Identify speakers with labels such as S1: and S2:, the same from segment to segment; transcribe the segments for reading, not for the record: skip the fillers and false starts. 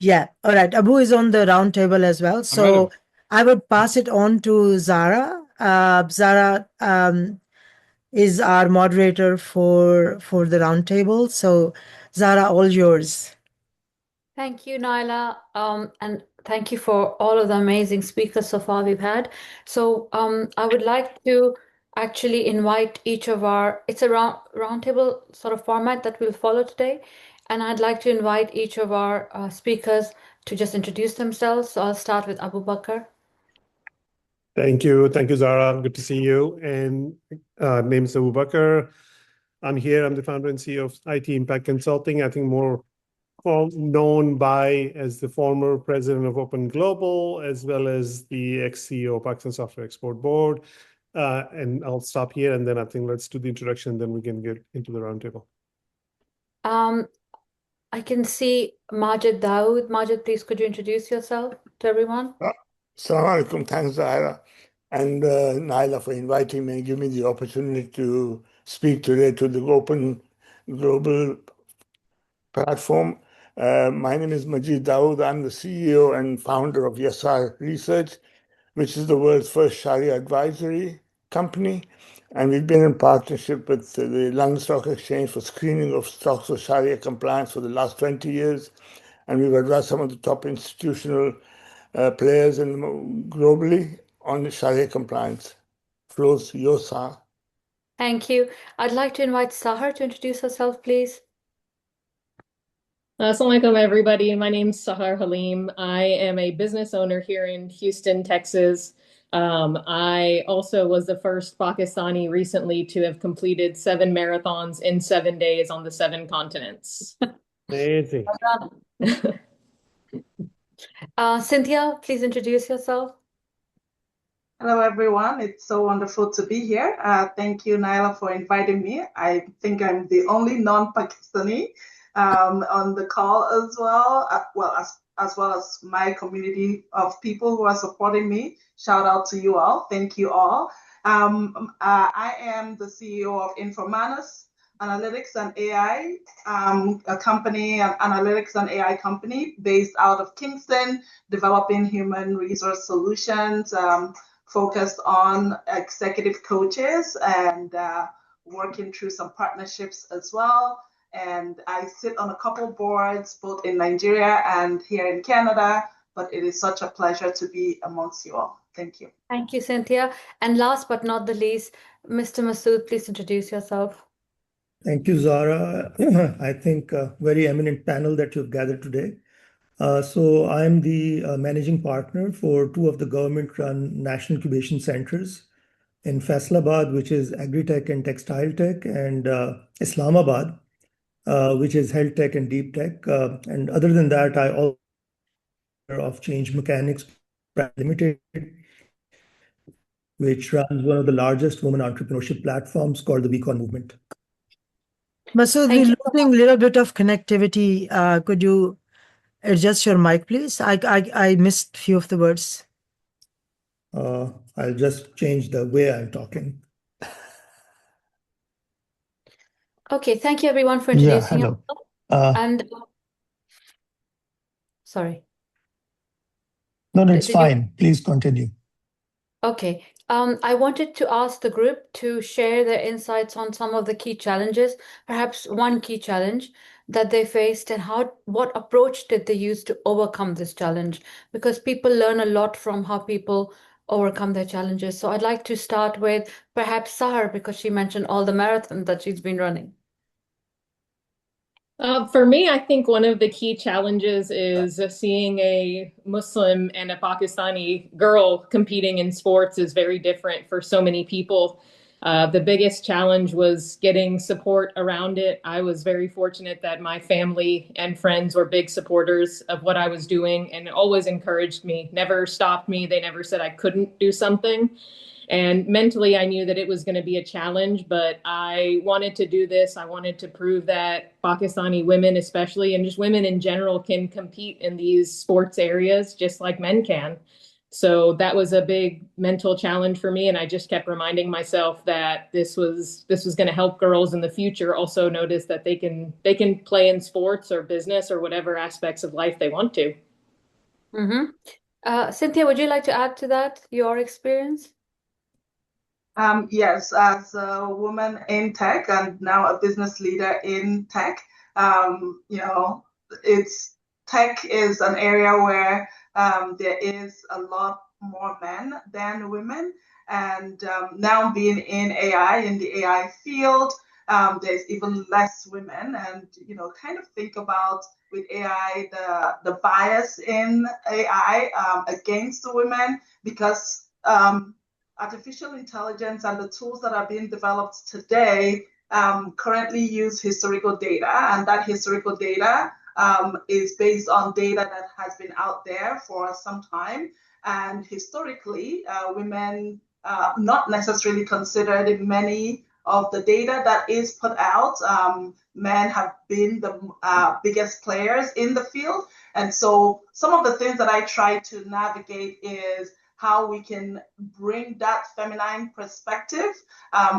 S1: Yeah. All right. Abu is on the round table as well. So I would pass it on to Zara. Zara is our moderator for the round table. So Zara, all yours.
S2: Thank you, Naila, and thank you for all of the amazing speakers so far we've had. So I would like to actually invite each of our, it's a roundtable sort of format that we'll follow today, and I'd like to invite each of our speakers to just introduce themselves. So I'll start with Abu Bakr.
S3: Thank you. Thank you, Zara. Good to see you. And name is Abu Bakr. I'm here. I'm the founder and CEO of IT Impact Consulting. I think more known by as the former president of Open Global, as well as the ex-CEO of Pakistan Software Export Board. And I'll stop here, and then I think let's do the introduction, then we can get into the roundtable.
S2: I can see Majid Dawood. Majid, please could you introduce yourself to everyone?
S4: Assalamu alaikum. Thanks, Zahira and Naila for inviting me and giving me the opportunity to speak today to the Open Global platform. My name is Majid Dawood. I'm the CEO and founder of Yasar Research, which is the world's first Sharia advisory company. And we've been in partnership with the London Stock Exchange for screening of stocks of Sharia compliance for the last 20 years. And we've advised some of the top institutional players globally on Sharia compliance. Flows Yosa.
S2: Thank you. I'd like to invite Sahar to introduce herself, please.
S5: Assalamu alaikum, everybody. My name's Sahar Halim. I am a business owner here in Houston, Texas. I also was the first Pakistani recently to have completed 7 marathons in 7 days on the 7 continents.
S3: Amazing.
S2: Cynthia, please introduce yourself.
S6: Hello, everyone. It's so wonderful to be here. Thank you, Naila, for inviting me. I think I'm the only non-Pakistani on the call as well, as well as my community of people who are supporting me. Shout out to you all. Thank you all. I am the CEO of Informanus Analytics and AI, a company, an analytics and AI company based out of Kingston, developing human resource solutions focused on executive coaches and working through some partnerships as well. And I sit on a couple boards, both in Nigeria and here in Canada, but it is such a pleasure to be amongst you all. Thank you.
S2: Thank you, Cynthia. And last but not the least, Mr. Masood, please introduce yourself.
S7: Thank you, Zara. I think a very eminent panel that you've gathered today. So I'm the managing partner for 2 of the government-run national incubation centers in Faisalabad, which is agri-tech and textile tech, and Islamabad, which is health tech and deep tech. And other than that, I also of Change Mechanics Limited, which runs one of the largest women entrepreneurship platforms called the Beacon Movement.
S1: Masood, we're losing a little bit of connectivity. Could you adjust your mic, please? I missed a few of the words.
S7: I'll just change the way I'm talking.
S2: Okay, thank you everyone for introducing
S7: hello.
S2: And sorry.
S7: No, it's fine. Please continue.
S2: Okay. I wanted to ask the group to share their insights on some of the key challenges, perhaps one key challenge that they faced and what approach did they use to overcome this challenge? Because people learn a lot from how people overcome their challenges. So I'd like to start with perhaps Sahar, because she mentioned all the marathons that she's been running.
S5: For me, I think one of the key challenges is seeing a Muslim and a Pakistani girl competing in sports is very different for so many people. The biggest challenge was getting support around it. I was very fortunate that my family and friends were big supporters of what I was doing and always encouraged me, never stopped me. They never said I couldn't do something. And mentally, I knew that it was going to be a challenge, but I wanted to do this. I wanted to prove that Pakistani women, especially, and just women in general, can compete in these sports areas just like men can. So that was a big mental challenge for me. And I just kept reminding myself that this was going to help girls in the future also notice that they can play in sports or business or whatever aspects of life they want to.
S2: Cynthia, would you like to add to that, your experience?
S6: Yes, as a woman in tech and now a business leader in tech, it's tech is an area where there is a lot more men than women. And now being in AI, in the AI field, there's even less women. And, kind of think about with AI, the bias in AI against the women because artificial intelligence and the tools that are being developed today currently use historical data, and that historical data is based on data that has been out there for some time. And historically, women not necessarily considered in many of the data that is put out. Men have been the biggest players in the field. And so some of the things that I try to navigate is how we can bring that feminine perspective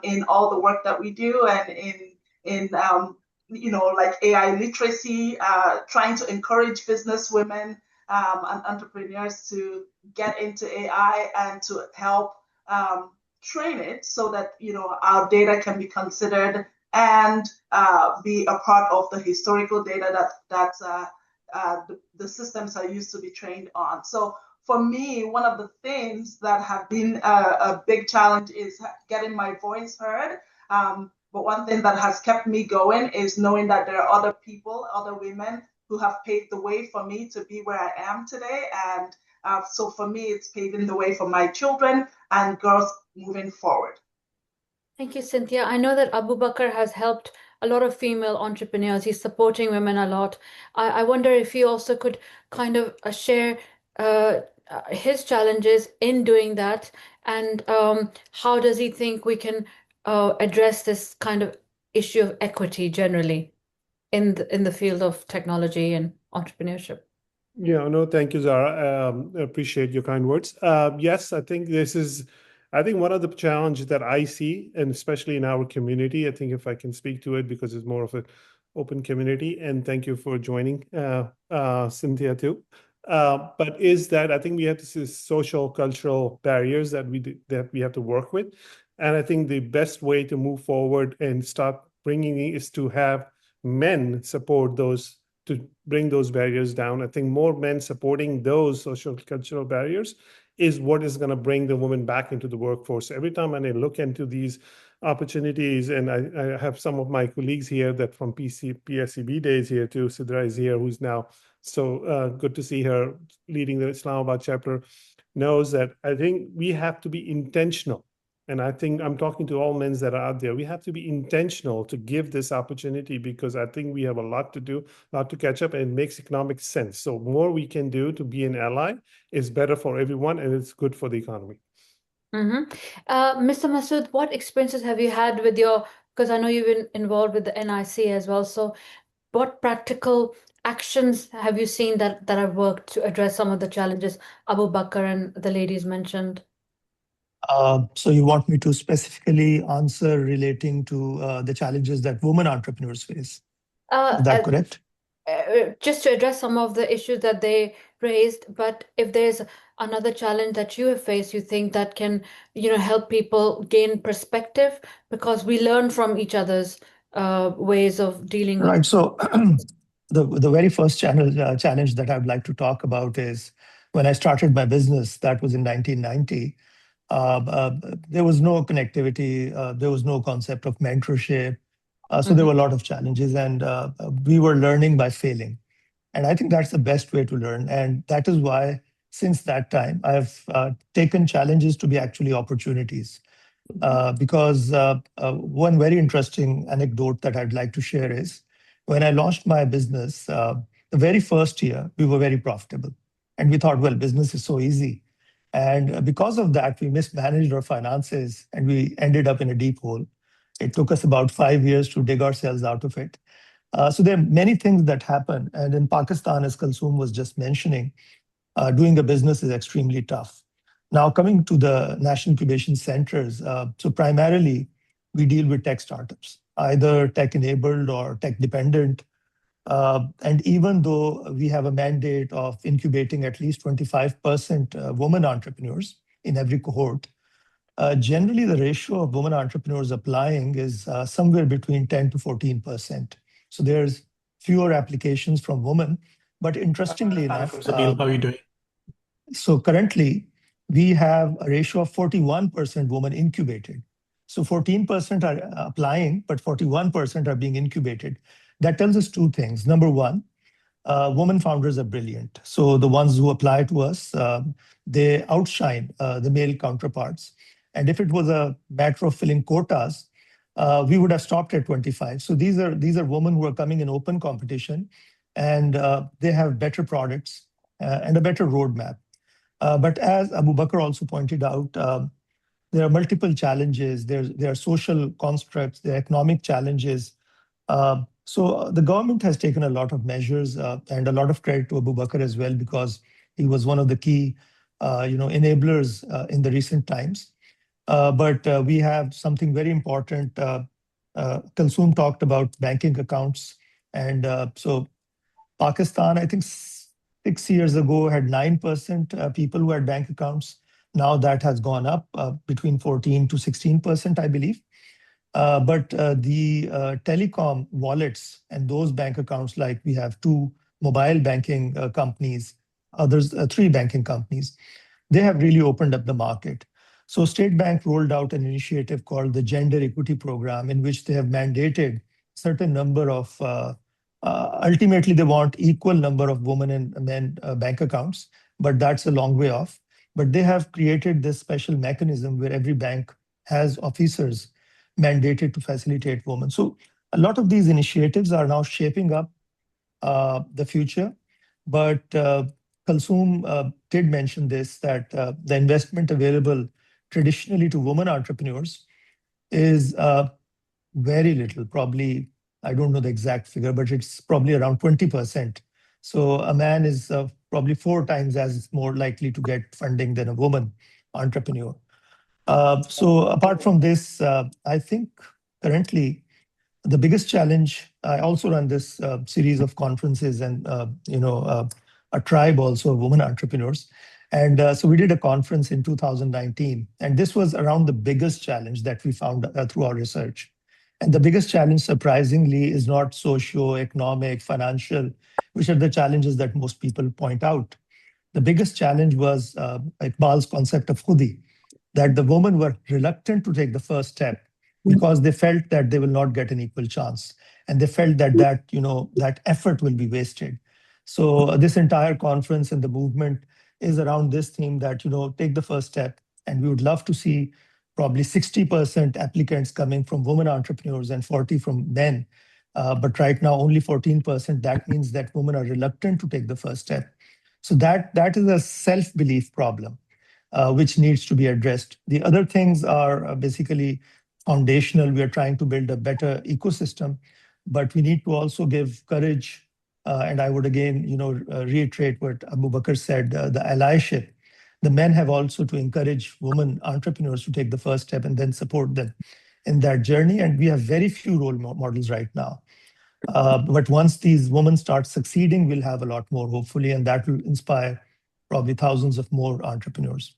S6: in all the work that we do, and in like AI literacy, trying to encourage business women and entrepreneurs to get into AI and to help train it so that our data can be considered and be a part of the historical data that the systems are used to be trained on. So for me, one of the things that have been a big challenge is getting my voice heard. But one thing that has kept me going is knowing that there are other people, other women who have paved the way for me to be where I am today. And so for me, it's paving the way for my children and girls moving forward.
S2: Thank you, Cynthia. I know that Abu Bakr has helped a lot of female entrepreneurs. He's supporting women a lot. I wonder if he also could kind of share his challenges in doing that, and how does he think we can address this kind of issue of equity generally in the field of technology and entrepreneurship?
S3: Yeah, no, thank you, Zara. Appreciate your kind words. Yes, I think one of the challenges that I see, and especially in our community, I think if I can speak to it because it's more of an open community, and thank you for joining, Cynthia, too. But is that I think we have to see social, cultural barriers that we have to work with. And I think the best way to move forward and start bringing it is to have men support those, to bring those barriers down. I think more men supporting those social cultural barriers is what is going to bring the woman back into the workforce. Every time when I look into these opportunities, and I have some of my colleagues here that from PSCB days here too, Sidra is here, who's now so good to see her leading the Islamabad chapter, knows that I think we have to be intentional. And I think I'm talking to all men that are out there. We have to be intentional to give this opportunity because I think we have a lot to do, a lot to catch up, and it makes economic sense. So more we can do to be an ally is better for everyone, and it's good for the economy.
S2: Mr. Masood, what experiences have you had with because I know you've been involved with the NIC as well. So what practical actions have you seen that have worked to address some of the challenges Abu Bakr and the ladies mentioned?
S7: So you want me to specifically answer relating to the challenges that women entrepreneurs face? Is that correct?
S2: Just to address some of the issues that they raised, but if there's another challenge that you have faced, you think that can, help people gain perspective, because we learn from each other's ways of dealing with.
S7: Right. So the very first challenge that I'd like to talk about is when I started my business, that was in 1990. There was no connectivity, there was no concept of mentorship. So there were a lot of challenges, and we were learning by failing. And I think that's the best way to learn. And that is why, since that time, I've taken challenges to be actually opportunities. Because one very interesting anecdote that I'd like to share is when I launched my business, the very first year, we were very profitable. And we thought, well, business is so easy. And because of that, we mismanaged our finances and we ended up in a deep hole. It took us about 5 years to dig ourselves out of it. So there are many things that happen. And in Pakistan, as Kalsoom was just mentioning, doing a business is extremely tough. Now, coming to the National Incubation Centers, so primarily we deal with tech startups, either tech-enabled or tech-dependent. And even though we have a mandate of incubating at least 25% women entrepreneurs in every cohort, generally the ratio of women entrepreneurs applying is somewhere between 10 to 14%. So there's fewer applications from women. But interestingly enough,
S8: Sabeel, how are you doing?
S7: So currently, we have a ratio of 41% women incubated. So 14% are applying, but 41% are being incubated. That tells us two things. Number one, women founders are brilliant. So the ones who apply to us, they outshine the male counterparts. And if it was a matter of filling quotas, we would have stopped at 25. So these are women who are coming in open competition, and they have better products and a better roadmap. But as Abu Bakr also pointed out, there are multiple challenges. There are social constructs, there are economic challenges. So the government has taken a lot of measures, and a lot of credit to Abu Bakr as well, because he was one of the key, enablers in the recent times. But we have something very important. Kalsoom talked about banking accounts, and so Pakistan, I think 6 years ago, had 9% people who had bank accounts. Now that has gone up between 14 to 16%, I believe. But the telecom wallets and those bank accounts, like we have two mobile banking companies, others, three banking companies, they have really opened up the market. So State Bank rolled out an initiative called the Gender Equity Program, in which they have mandated certain number of ultimately, they want equal number of women and men bank accounts, but that's a long way off. But they have created this special mechanism where every bank has officers mandated to facilitate women. So a lot of these initiatives are now shaping up the future. But Kalsoom did mention this, that the investment available traditionally to women entrepreneurs is very little, probably, I don't know the exact figure, but it's probably around 20%. So a man is probably 4 times as more likely to get funding than a woman entrepreneur. So apart from this, I think currently the biggest challenge, I also run this series of conferences and, a tribe also of women entrepreneurs. And so we did a conference in 2019, and this was around the biggest challenge that we found through our research. And the biggest challenge, surprisingly, is not socio-economic, financial, which are the challenges that most people point out. The biggest challenge was Iqbal's concept of khudi, that the women were reluctant to take the first step because they felt that they will not get an equal chance. And they felt that effort will be wasted. So this entire conference and the movement is around this theme that, take the first step. And we would love to see probably 60% applicants coming from women entrepreneurs and 40 from men. But right now, only 14%. That means that women are reluctant to take the first step. So that is a self-belief problem, which needs to be addressed. The other things are basically foundational. We are trying to build a better ecosystem, but we need to also give courage. And I would again, reiterate what Abu Bakr said, the allyship. The men have also to encourage women entrepreneurs to take the first step and then support them in that journey. And we have very few role models right now. But once these women start succeeding, we'll have a lot more, hopefully, and that will inspire probably thousands of more entrepreneurs.